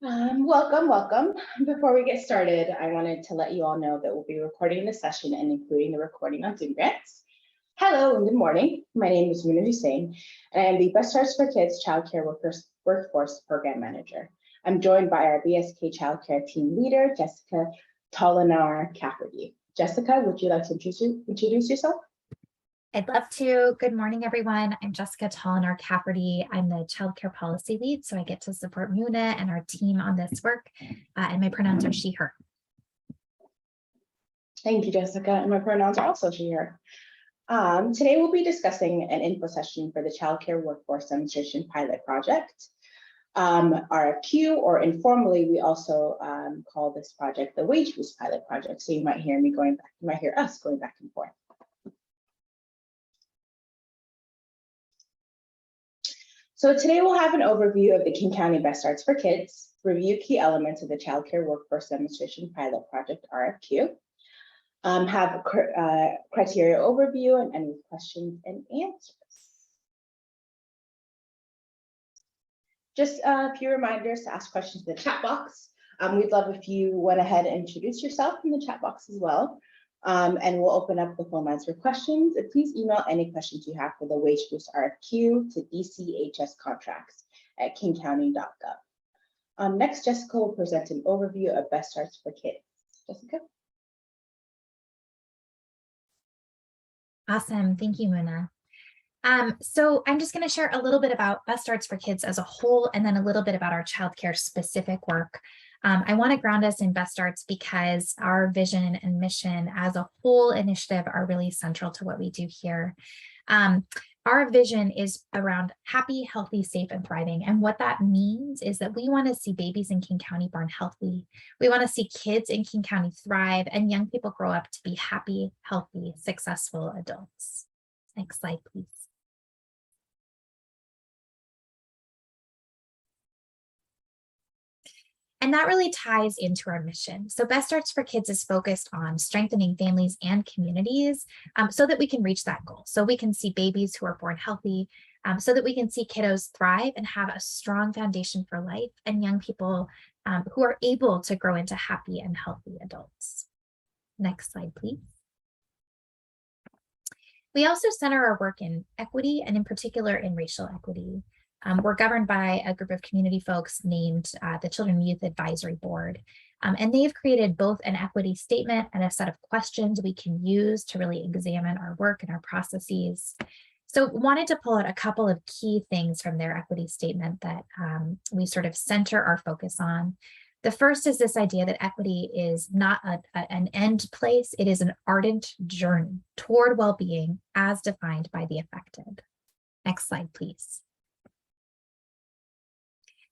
Welcome. Before we get started, I wanted to let you all know that we'll be recording this session and including the recording on Zoom grants. Hello and good morning. My name is Muna Hussein, and I am the Best Starts for Kids Childcare Workforce Program Manager. I'm joined by our BSK Childcare Team Leader, Jessica Tolinar-Cafferty. Jessica, would you like to introduce yourself? I'd love to. Good morning, everyone. I'm Jessica Tolinar-Cafferty. I'm the Child Care Policy Lead, so I get to support Muna and our team on this work, and my pronouns are she, her. Thank you, Jessica, and my pronouns are also she, her. Today we'll be discussing an info session for the Child Care Workforce Demonstration Pilot Project, RFQ, or informally, we also call this project the Wage Boost Pilot Project. So you might hear us going back and forth. So today we'll have an overview of the King County Best Starts for Kids, review key elements of the Child Care Workforce Demonstration Pilot Project, RFQ, have a criteria overview and any questions and answers. Just a few reminders to ask questions in the chat box. We'd love if you went ahead and introduced yourself in the chat box as well. And we'll open up the phone lines for questions. And please email any questions you have for the Wage Boost RFQ to dchscontracts@kingcounty.gov. Next, Jessica will present an overview of Best Starts for Kids. Jessica? Awesome. Thank you, Muna. So I'm just going to share a little bit about Best Starts for Kids as a whole, and then a little bit about our childcare specific work. I want to ground us in Best Starts because our vision and mission as a whole initiative are really central to what we do here. Our vision is around happy, healthy, safe, and thriving. And what that means is that we want to see babies in King County born healthy. We want to see kids in King County thrive and young people grow up to be happy, healthy, successful adults. Next slide, please. And that really ties into our mission. So Best Starts for Kids is focused on strengthening families and communities so that we can reach that goal. So we can see babies who are born healthy, so that we can see kiddos thrive and have a strong foundation for life, and young people who are able to grow into happy and healthy adults. Next slide, please. We also center our work in equity, and in particular in racial equity. We're governed by a group of community folks named the Children and Youth Advisory Board. And they've created both an equity statement and a set of questions we can use to really examine our work and our processes. So wanted to pull out a couple of key things from their equity statement that we sort of center our focus on. The first is this idea that equity is not an end place, it is an ardent journey toward well-being as defined by the affected. Next slide, please.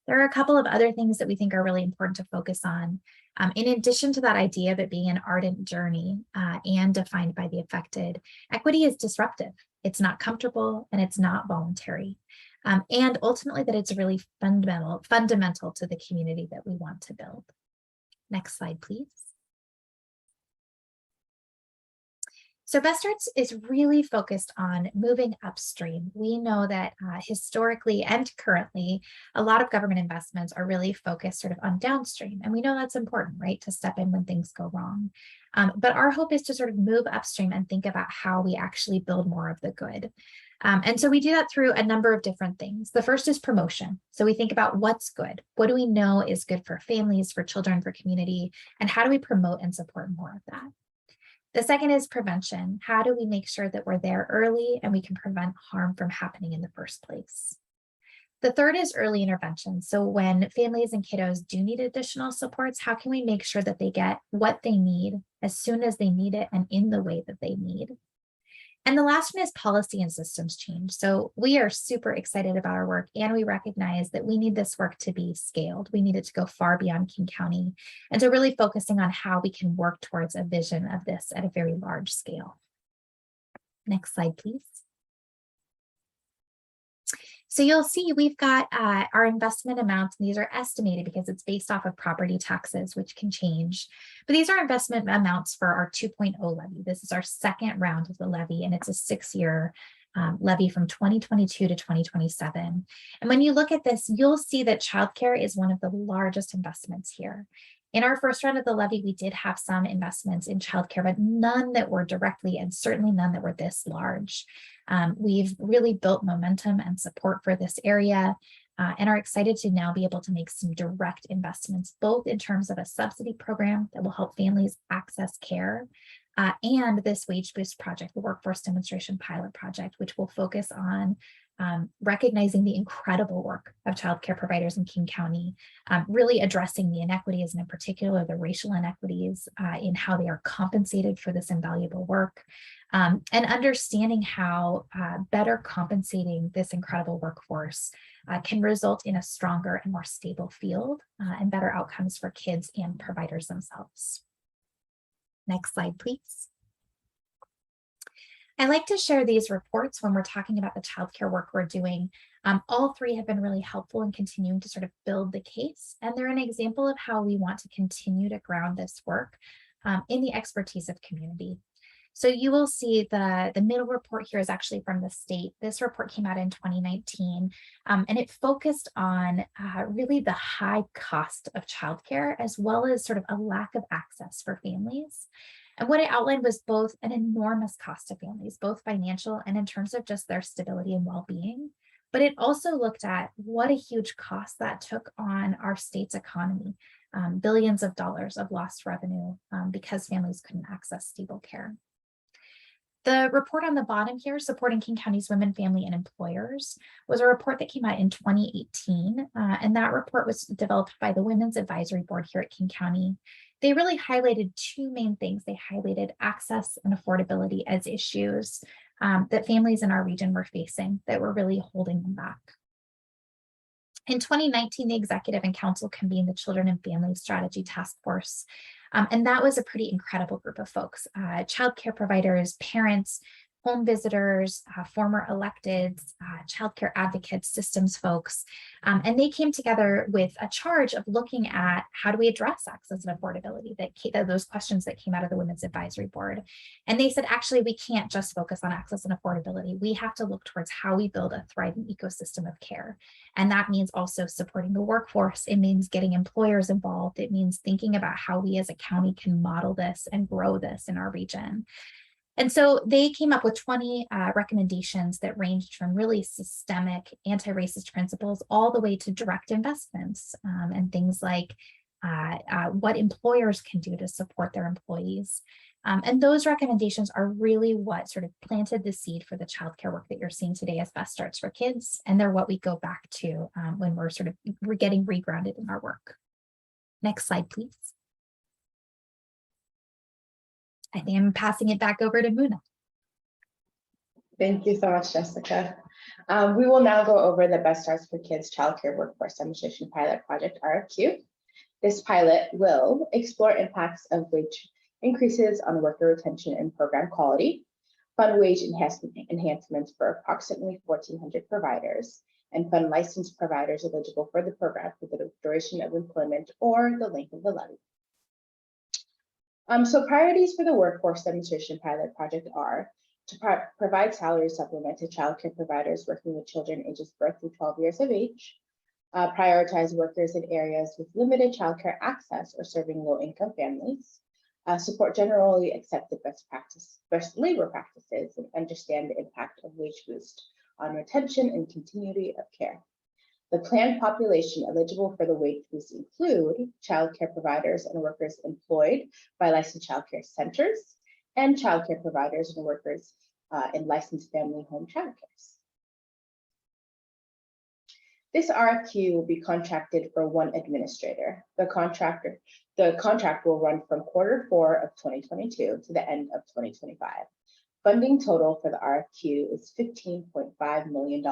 There are a couple of other things that we think are really important to focus on. In addition to that idea of it being an ardent journey and defined by the affected, equity is disruptive. It's not comfortable and it's not voluntary. And ultimately that it's really fundamental to the community that we want to build. Next slide, please. So Best Starts is really focused on moving upstream. We know that historically and currently, a lot of government investments are really focused sort of on downstream. And we know that's important, right, to step in when things go wrong. But our hope is to sort of move upstream and think about how we actually build more of the good. And so we do that through a number of different things. The first is promotion. So we think about what's good. What do we know is good for families, for children, for community, and how do we promote and support more of that? The second is prevention. How do we make sure that we're there early and we can prevent harm from happening in the first place? The third is early intervention. So when families and kiddos do need additional supports, how can we make sure that they get what they need as soon as they need it and in the way that they need? And the last one is policy and systems change. So we are super excited about our work, and we recognize that we need this work to be scaled. We need it to go far beyond King County. And so really focusing on how we can work towards a vision of this at a very large scale. Next slide, please. So you'll see we've got our investment amounts, and these are estimated because it's based off of property taxes, which can change. But these are investment amounts for our 2.0 levy. This is our second round of the levy, and it's a 6-year levy from 2022 to 2027. And when you look at this, you'll see that childcare is one of the largest investments here. In our first round of the levy, we did have some investments in childcare, but none that were directly and certainly none that were this large. We've really built momentum and support for this area and are excited to now be able to make some direct investments, both in terms of a subsidy program that will help families access care and this wage boost project, the Workforce Demonstration Pilot Project, which will focus on recognizing the incredible work of childcare providers in King County, really addressing the inequities and in particular the racial inequities in how they are compensated for this invaluable work, and understanding how better compensating this incredible workforce can result in a stronger and more stable field and better outcomes for kids and providers themselves. Next slide, please. I like to share these reports when we're talking about the childcare work we're doing. All three have been really helpful in continuing to sort of build the case, and they're an example of how we want to continue to ground this work in the expertise of community. So you will see the middle report here is actually from the state. This report came out in 2019, and it focused on really the high cost of childcare, as well as sort of a lack of access for families. And what it outlined was both an enormous cost to families, both financial and in terms of just their stability and well-being. But it also looked at what a huge cost that took on our state's economy, billions of dollars of lost revenue because families couldn't access stable care. The report on the bottom here, Supporting King County's Women, Family, and Employers, was a report that came out in 2018. And that report was developed by the Women's Advisory Board here at King County. They really highlighted two main things. They highlighted access and affordability as issues that families in our region were facing that were really holding them back. In 2019, the executive and council convened the Children and Family Strategy Task Force. And that was a pretty incredible group of folks, childcare providers, parents, home visitors, former electeds, childcare advocates, systems folks. And they came together with a charge of looking at how do we address access and affordability, those questions that came out of the Women's Advisory Board. And they said, actually, we can't just focus on access and affordability. We have to look towards how we build a thriving ecosystem of care. And that means also supporting the workforce. It means getting employers involved. It means thinking about how we as a county can model this and grow this in our region. And so they came up with 20 recommendations that ranged from really systemic anti-racist principles all the way to direct investments and things like what employers can do to support their employees. And those recommendations are really what sort of planted the seed for the childcare work that you're seeing today as Best Starts for Kids. And they're what we go back to when we're getting regrounded in our work. Next slide, please. I think I'm passing it back over to Muna. Thank you so much, Jessica. We will now go over the Best Starts for Kids Childcare Workforce Demonstration Pilot Project, RFQ. This pilot will explore impacts of wage increases on worker retention and program quality, fund wage enhancements for approximately 1,400 providers, and fund licensed providers eligible for the program for the duration of employment or the length of the levy. So priorities for the Workforce Demonstration Pilot Project are to provide salary supplement to childcare providers working with children ages birth through 12 years of age, prioritize workers in areas with limited childcare access or serving low-income families, support generally accepted best labor practices, and understand the impact of wage boost on retention and continuity of care. The planned population eligible for the wage boost include childcare providers and workers employed by licensed childcare centers and childcare providers and workers in licensed family home childcares. This RFQ will be contracted for one administrator. The contract will run from Q4 of 2022 to the end of 2025. Funding total for the RFQ is $15.5 million,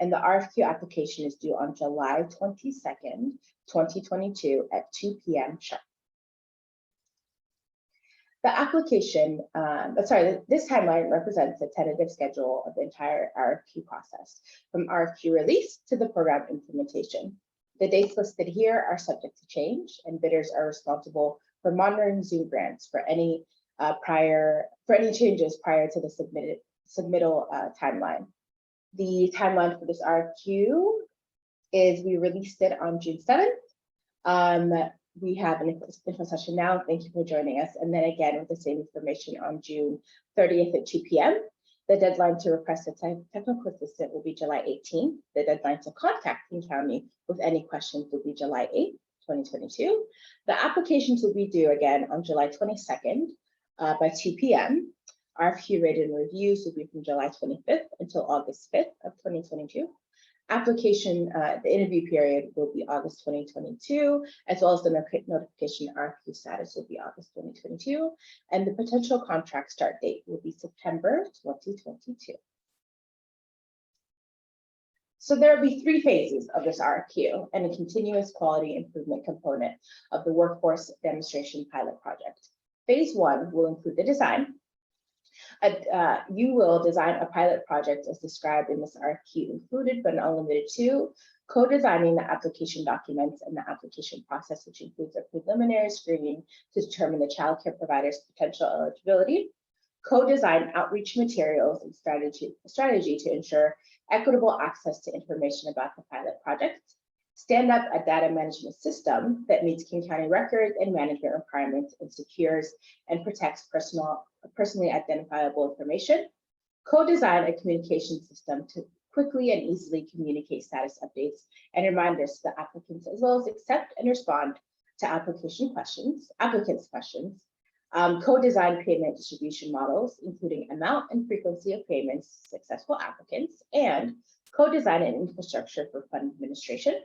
and the RFQ application is due on July 22nd, 2022 at 2 p.m. sharp. The application, this timeline represents the tentative schedule of the entire RFQ process, from RFQ release to the program implementation. The dates listed here are subject to change, and bidders are responsible for monitoring Zoom grants for any changes prior to the submittal timeline. The timeline for this RFQ is we released it on June 7th. We have an info session now. Thank you for joining us. And then again, with the same information on June 30th at 2 p.m. The deadline to request a technical assistant will be July 18th. The deadline to contact King County with any questions will be July 8th, 2022. The applications will be due again on July 22nd by 2 p.m. RFQ rated reviews will be from July 25th until August 5th of 2022. Application, the interview period will be August 2022, as well as the notification RFQ status will be August 2022, and the potential contract start date will be September 2022. So there will be 3 phases of this RFQ and a continuous quality improvement component of the workforce demonstration pilot project. Phase 1 will include the design. You will design a pilot project as described in this RFQ, included but not limited to co-designing the application documents and the application process, which includes a preliminary screening to determine the child care provider's potential eligibility, co-design outreach materials and strategy to ensure equitable access to information about the pilot project, stand up a data management system that meets King County records and management requirements and secures and protects personally identifiable information, co-design a communication system to quickly and easily communicate status updates and reminders to the applicants, as well as accept and respond to applicants' questions, co-design payment distribution models, including amount and frequency of payments to successful applicants, and co-design an infrastructure for fund administration.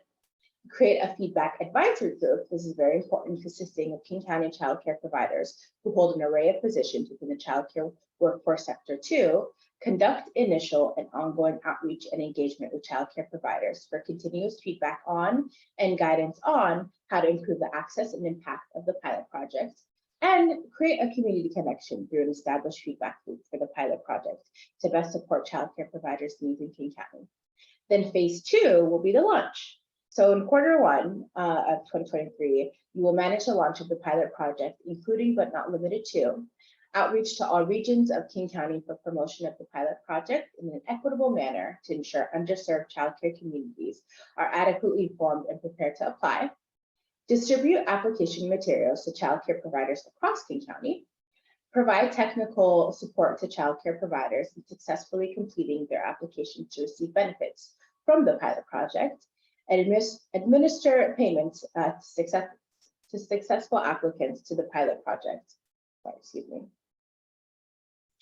Create a feedback advisory group. This is very important, consisting of King County child care providers who hold an array of positions within the child care workforce sector to conduct initial and ongoing outreach and engagement with child care providers for continuous feedback on and guidance on how to improve the access and impact of the pilot project, and create a community connection through an established feedback loop for the pilot project to best support child care providers' needs in King County. Then phase 2 will be the launch. So in Q1 of 2023, you will manage the launch of the pilot project, including but not limited to outreach to all regions of King County for promotion of the pilot project in an equitable manner to ensure underserved child care communities are adequately informed and prepared to apply, distribute application materials to child care providers across King County, provide technical support to child care providers in successfully completing their applications to receive benefits from the pilot project, and administer payments to successful applicants to the pilot project,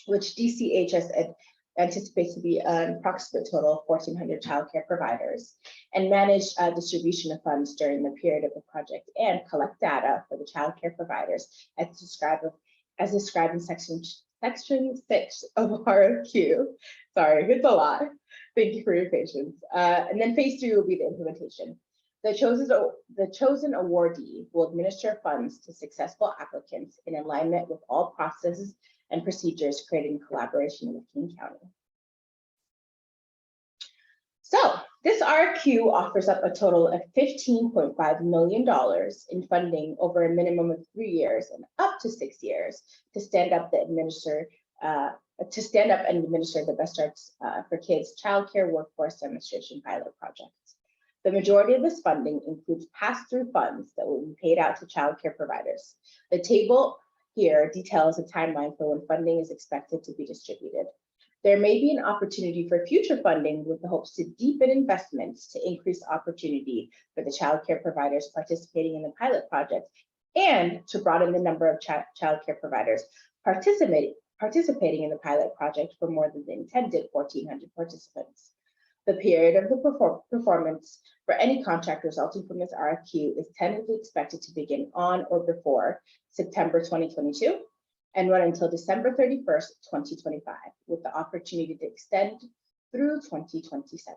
which DCHS anticipates to be an approximate total of 1,400 child care providers, and manage distribution of funds during the period of the project, and collect data for the child care providers as described in section 6 of RFQ. Sorry, it's a lot. Thank you for your patience. And then phase 3 will be the implementation. The chosen awardee will administer funds to successful applicants in alignment with all processes and procedures created in collaboration with King County. So this RFQ offers up a total of $15.5 million in funding over a minimum of 3 years and up to 6 years to stand up and administer the Best Starts for Kids Child Care Workforce Demonstration Pilot Project. The majority of this funding includes pass-through funds that will be paid out to child care providers. The table here details a timeline for when funding is expected to be distributed. There may be an opportunity for future funding with the hopes to deepen investments to increase opportunity for the child care providers participating in the pilot project and to broaden the number of child care providers participating in the pilot project for more than the intended 1,400 participants. The period of the performance for any contract resulting from this RFQ is tentatively expected to begin on or before September 2022 and run until December 31st, 2025, with the opportunity to extend through 2027.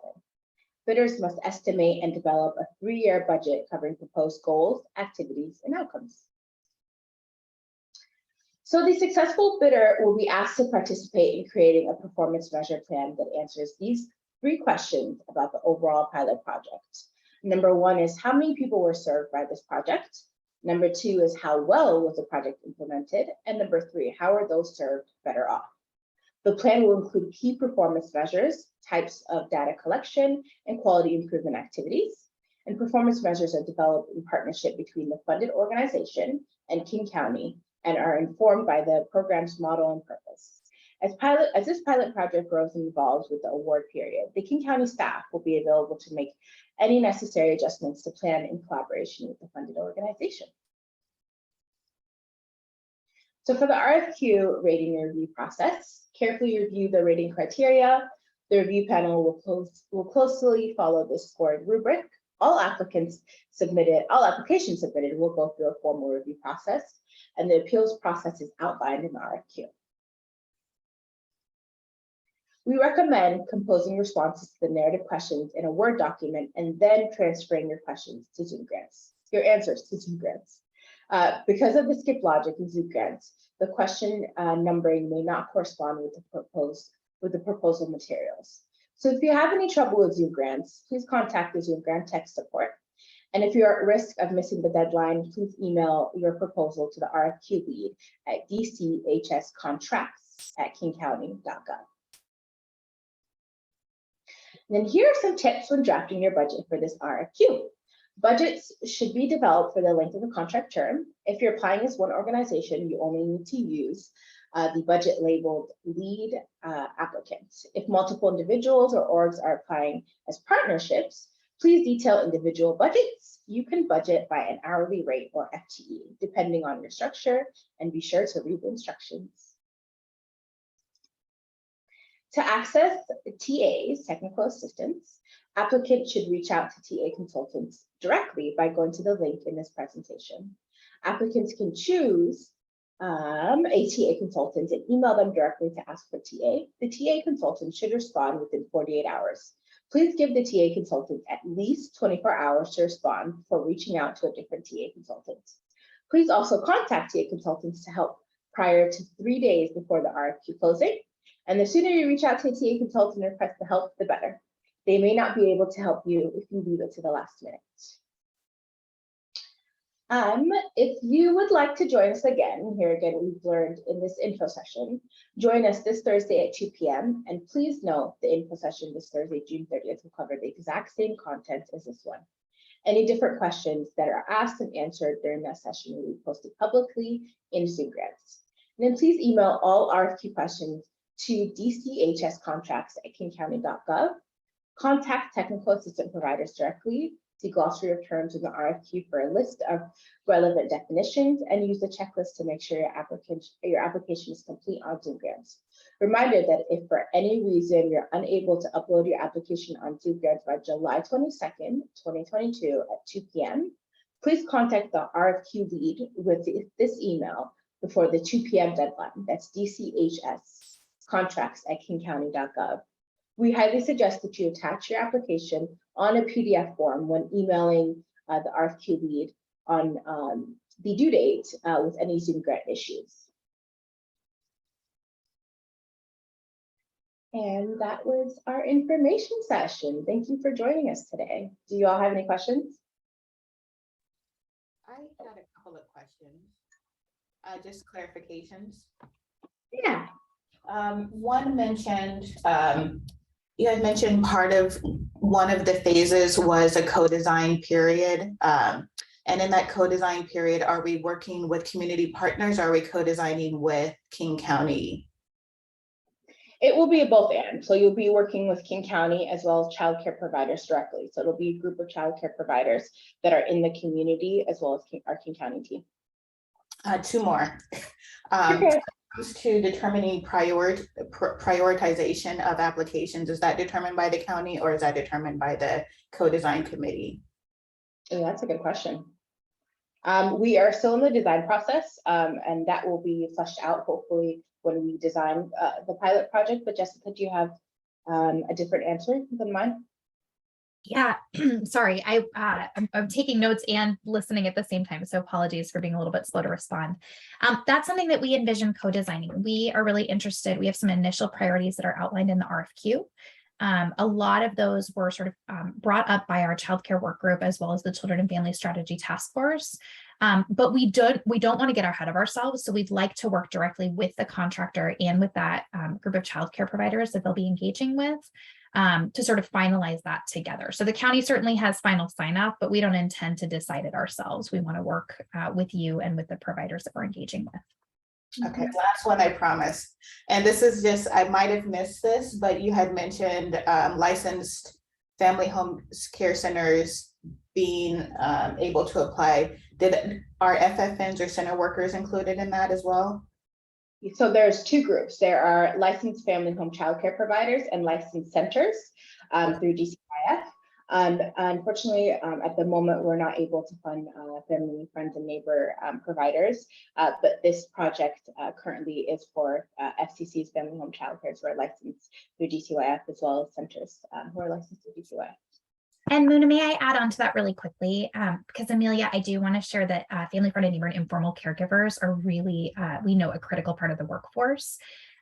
Bidders must estimate and develop a 3-year budget covering proposed goals, activities, and outcomes. So the successful bidder will be asked to participate in creating a performance measure plan that answers these 3 questions about the overall pilot project. Number 1 is how many people were served by this project? Number 2 is how well was the project implemented? And number 3, how are those served better off? The plan will include key performance measures, types of data collection, and quality improvement activities. And performance measures are developed in partnership between the funded organization and King County and are informed by the program's model and purpose. As this pilot project grows and evolves with the award period, the King County staff will be available to make any necessary adjustments to plan in collaboration with the funded organization. So for the RFQ rating review process, carefully review the rating criteria. The review panel will closely follow the scoring rubric. All applications submitted will go through a formal review process, and the appeals process is outlined in the RFQ. We recommend composing responses to the narrative questions in a Word document and then transferring your questions to Zoom Grants, your answers to Zoom Grants. Because of the skip logic in Zoom Grants, the question numbering may not correspond with the proposal materials. So if you have any trouble with Zoom Grants, please contact the Zoom Grant tech support. And if you're at risk of missing the deadline, please email your proposal to the RFQ lead at dchscontracts@kingcounty.gov. And then here are some tips when drafting your budget for this RFQ. Budgets should be developed for the length of the contract term. If you're applying as one organization, you only need to use the budget labeled lead applicants. If multiple individuals or orgs are applying as partnerships, please detail individual budgets. You can budget by an hourly rate or FTE, depending on your structure, and be sure to read the instructions. To access TAs, technical assistance, applicants should reach out to TA consultants directly by going to the link in this presentation. Applicants can choose a TA consultant and email them directly to ask for TA. The TA consultant should respond within 48 hours. Please give the TA consultant at least 24 hours to respond before reaching out to a different TA consultant. Please also contact TA consultants to help prior to 3 days before the RFQ closing. And the sooner you reach out to a TA consultant and request the help, the better. They may not be able to help you if you leave it to the last minute. If you would like to join us again, here again, we've learned in this info session, join us this Thursday at 2 p.m. And please note the info session this Thursday, June 30th, will cover the exact same content as this one. Any different questions that are asked and answered during that session will be posted publicly in Zoom Grants. And then please email all RFQ questions to dchscontracts@kingcounty.gov. Contact technical assistant providers directly. See glossary of terms in the RFQ for a list of relevant definitions, and use the checklist to make sure your application is complete on Zoom Grants. Reminder that if for any reason you're unable to upload your application on Zoom Grants by July 22nd, 2022 at 2 p.m., please contact the RFQ lead with this email before the 2 p.m. deadline. That's dchscontracts@kingcounty.gov. We highly suggest that you attach your application on a PDF form when emailing the RFQ lead on the due date with any Zoom Grant issues. And that was our information session. Thank you for joining us today. Do you all have any questions? I had a couple of questions, just clarifications. Yeah. One mentioned, you had mentioned part of one of the phases was a co-design period. And in that co-design period, are we working with community partners? Or are we co-designing with King County? It will be a both and. So you'll be working with King County as well as childcare providers directly. So it'll be a group of childcare providers that are in the community as well as our King County team. Two more. Okay. To determining prioritization of applications, is that determined by the county or is that determined by the co-design committee? Oh, that's a good question. We are still in the design process, and that will be fleshed out hopefully when we design the pilot project. But Jessica, do you have a different answer than mine? Yeah, sorry, I'm taking notes and listening at the same time, so apologies for being a little bit slow to respond. That's something that we envision co-designing. We are really interested. We have some initial priorities that are outlined in the RFQ. A lot of those were sort of brought up by our childcare work group as well as the Children and Family Strategy Task Force. But we don't want to get ahead of ourselves. So we'd like to work directly with the contractor and with that group of childcare providers that they'll be engaging with to sort of finalize that together. So the county certainly has final sign off, but we don't intend to decide it ourselves. We want to work with you and with the providers that we're engaging with. Okay, last one, I promise. And this is just, I might have missed this, but you had mentioned licensed family home care centers being able to apply. Are FFNs or center workers included in that as well? So there's two groups. There are licensed family home childcare providers and licensed centers through DCIF. Unfortunately, at the moment, we're not able to fund family, friends, and neighbor providers, but this project currently is for FCC's family home childcare who are licensed through DCYF, as well as centers who are licensed through DCYF. And Muna, may I add on to that really quickly? Because Amelia, I do want to share that family, friend, and neighbor and informal caregivers are really, we know, a critical part of the workforce.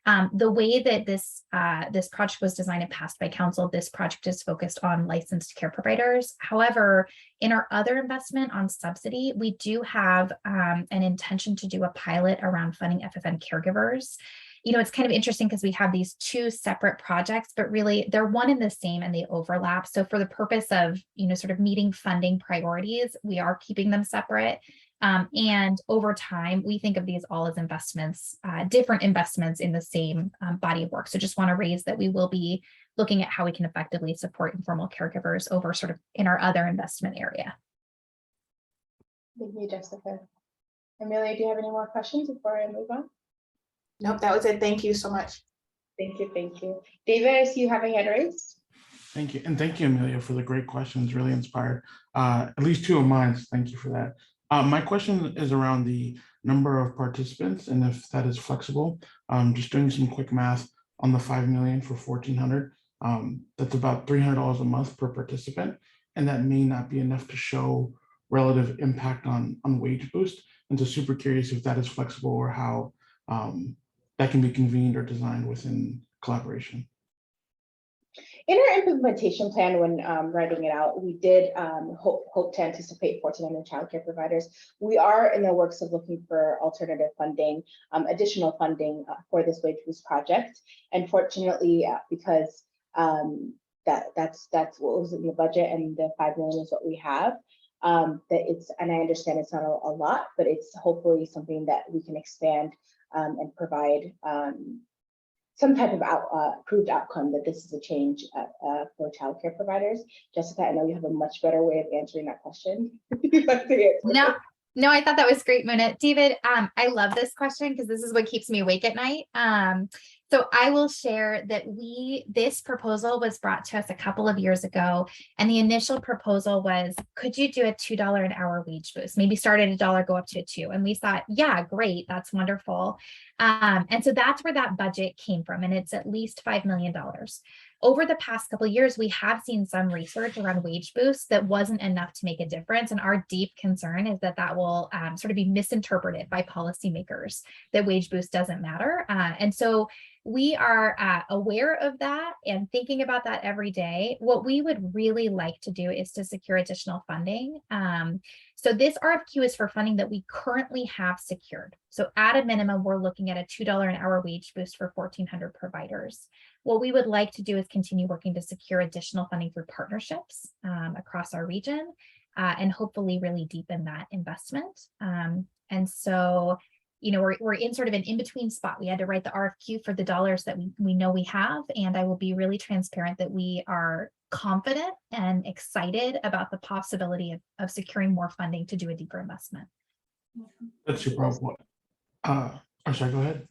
The way that this project was designed and passed by council, this project is focused on licensed care providers. However, in our other investment on subsidy, we do have an intention to do a pilot around funding FFN caregivers. You know, it's kind of interesting because we have these two separate projects, but really they're one and the same and they overlap. So for the purpose of, you know, sort of meeting funding priorities, we are keeping them separate. And over time, we think of these all as investments, different investments in the same body of work. So just want to raise that we will be looking at how we can effectively support informal caregivers over sort of in our other investment area. Thank you, Jessica. Amelia, do you have any more questions before I move on? Nope, that was it. Thank you so much. Thank you, thank you. David, I see you have a hand raised. Thank you. And thank you, Amelia, for the great questions, really inspired. At least two of mine, so thank you for that. My question is around the number of participants and if that is flexible. Just doing some quick math on the 5 million for 1,400. That's about $300 a month per participant. And that may not be enough to show relative impact on wage boost. And so super curious if that is flexible or how that can be convened or designed within collaboration. In our implementation plan, when writing it out, we did hope to anticipate 1,400 childcare providers. We are in the works of looking for alternative funding, additional funding for this wage boost project. And fortunately, because that's what was in the budget, and the 5 million is what we have. That it's, and I understand it's not a lot, but it's hopefully something that we can expand and provide some type of approved outcome that this is a change for childcare providers. Jessica, I know you have a much better way of answering that question. No, I thought that was great, Muna. David, I love this question because this is what keeps me awake at night. So I will share that this proposal was brought to us a couple of years ago, and the initial proposal was, could you do a $2 an hour wage boost? Maybe start at $1, go up to $2. And we thought, yeah, great, that's wonderful. And so that's where that budget came from, and it's at least $5 million. Over the past couple of years, we have seen some research around wage boosts that wasn't enough to make a difference. And our deep concern is that that will sort of be misinterpreted by policymakers, that wage boost doesn't matter. And so we are aware of that and thinking about that every day. What we would really like to do is to secure additional funding. So this RFQ is for funding that we currently have secured. So at a minimum, we're looking at a $2 an hour wage boost for 1,400 providers. What we would like to do is continue working to secure additional funding through partnerships across our region and hopefully really deepen that investment. And so, you know, we're in sort of an in-between spot. We had to write the RFQ for the dollars that we know we have, and I will be really transparent that we are confident and excited about the possibility of securing more funding to do a deeper investment. That's super helpful. Sorry, go ahead.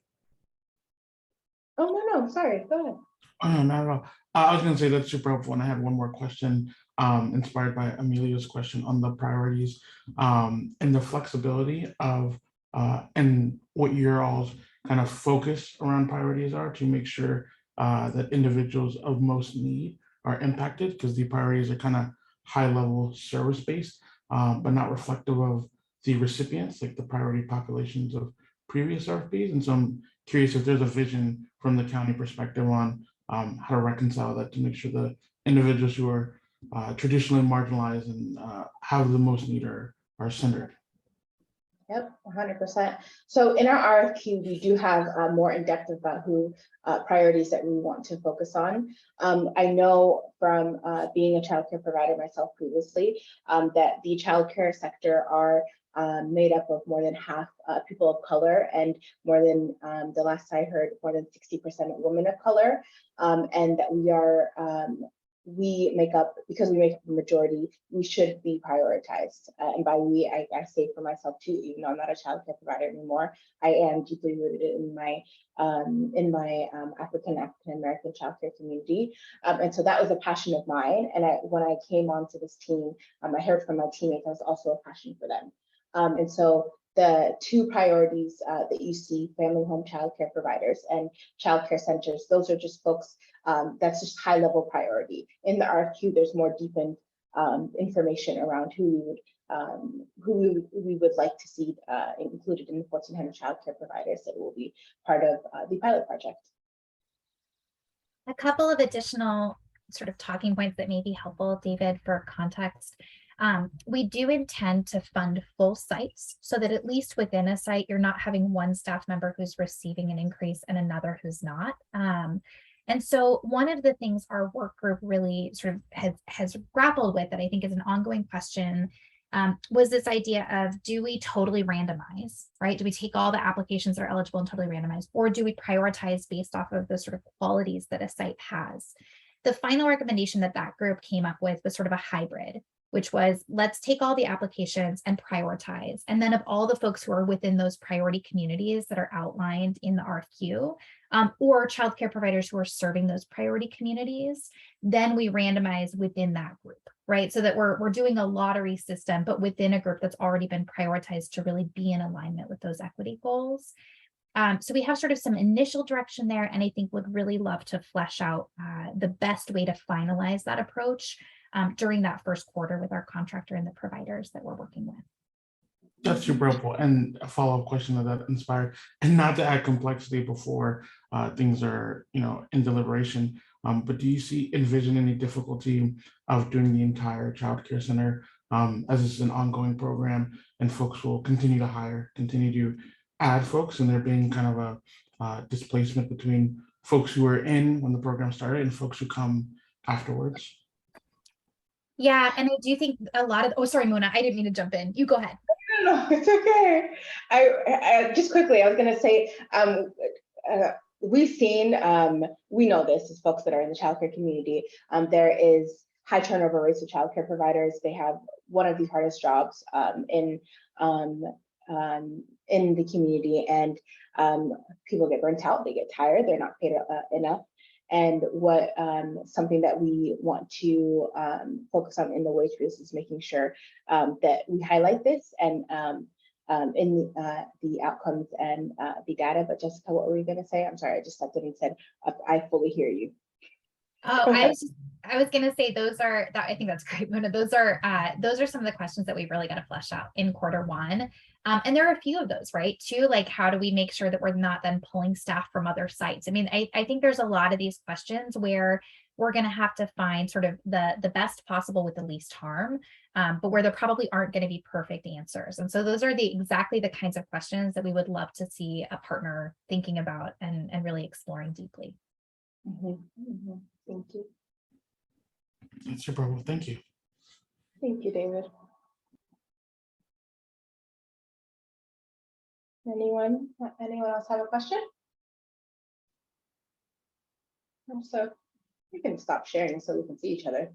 Oh, no, sorry, go ahead. Oh, no, not at all. I was going to say that's super helpful. And I had one more question inspired by Amelia's question on the priorities and the flexibility of and what your all's kind of focus around priorities are to make sure that individuals of most need are impacted, because the priorities are kind of high level service based, but not reflective of the recipients, like the priority populations of previous RFPs. And so I'm curious if there's a vision from the county perspective on how to reconcile that to make sure the individuals who are traditionally marginalized and have the most need are centered. Yep, 100%. So in our RFQ, we do have more in depth about who priorities that we want to focus on. I know from being a childcare provider myself previously that the childcare sector are made up of more than half people of color, and more than the last I heard, more than 60% of women of color, and that we make up, because we make up the majority, we should be prioritized. And by we, I say for myself too, even though I'm not a childcare provider anymore, I am deeply rooted in my African American childcare community. And so that was a passion of mine. And when I came onto this team, I heard from my teammates, that was also a passion for them. And so the two priorities that you see, family home childcare providers and childcare centers, those are just folks, that's just high level priority. In the RFQ, there's more deepened information around who we would like to see included in the 1,400 childcare providers that will be part of the pilot project. A couple of additional sort of talking points that may be helpful, David, for context. We do intend to fund full sites so that at least within a site, you're not having one staff member who's receiving an increase and another who's not. And so one of the things our work group really sort of has grappled with, that I think is an ongoing question, was this idea of, do we totally randomize, right? Do we take all the applications that are eligible and totally randomize, or do we prioritize based off of the sort of qualities that a site has? The final recommendation that that group came up with was sort of a hybrid, which was, let's take all the applications and prioritize. And then of all the folks who are within those priority communities that are outlined in the RFQ, or childcare providers who are serving those priority communities, then we randomize within that group, right? So that we're doing a lottery system, but within a group that's already been prioritized to really be in alignment with those equity goals. So we have sort of some initial direction there, and I think would really love to flesh out the best way to finalize that approach during that first quarter with our contractor and the providers that we're working with. That's super helpful. And a follow-up question that inspired, and not to add complexity before things are, in deliberation, but do you envision any difficulty of doing the entire childcare center as this is an ongoing program and folks will continue to hire, continue to add folks, and there being kind of a displacement between folks who were in when the program started and folks who come afterwards? Yeah, and I do think a lot of, oh, sorry, Mona, I didn't mean to jump in. You go ahead. No, it's okay. I just quickly, I was going to say, we've seen, we know this as folks that are in the childcare community, there is high turnover rates of childcare providers. They have one of the hardest jobs in the community, and people get burnt out, they get tired, they're not paid enough. And what something that we want to focus on in the wage boost is making sure that we highlight this and in the outcomes and the data. But Jessica, what were you going to say? I'm sorry, I just stepped in and said, I fully hear you. Oh, I was going to say I think that's great, Mona. Those are some of the questions that we've really got to flesh out in quarter one. And there are a few of those, right? Too, like, how do we make sure that we're not then pulling staff from other sites? I mean, I think there's a lot of these questions where we're going to have to find sort of the best possible with the least harm, but where there probably aren't going to be perfect answers. And so those are exactly the kinds of questions that we would love to see a partner thinking about and really exploring deeply. Thank you. That's super helpful. Thank you. Thank you, David. Anyone else have a question? So you can stop sharing so we can see each other.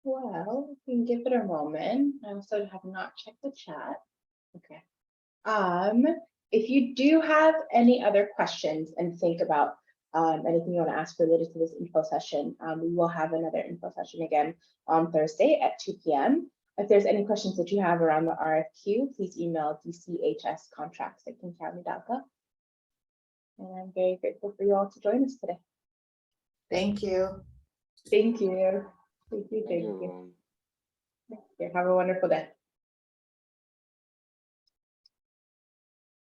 Well, we can give it a moment. I also have not checked the chat. Okay. If you do have any other questions and think about anything you want to ask related to this info session, we will have another info session again on Thursday at 2 p.m. If there's any questions that you have around the RFQ, please email dchscontracts@kingcounty.gov. And I'm very grateful for you all to join us today. Thank you. Thank you. Thank you. Thank Thank you, you. everyone. Okay, have a wonderful day.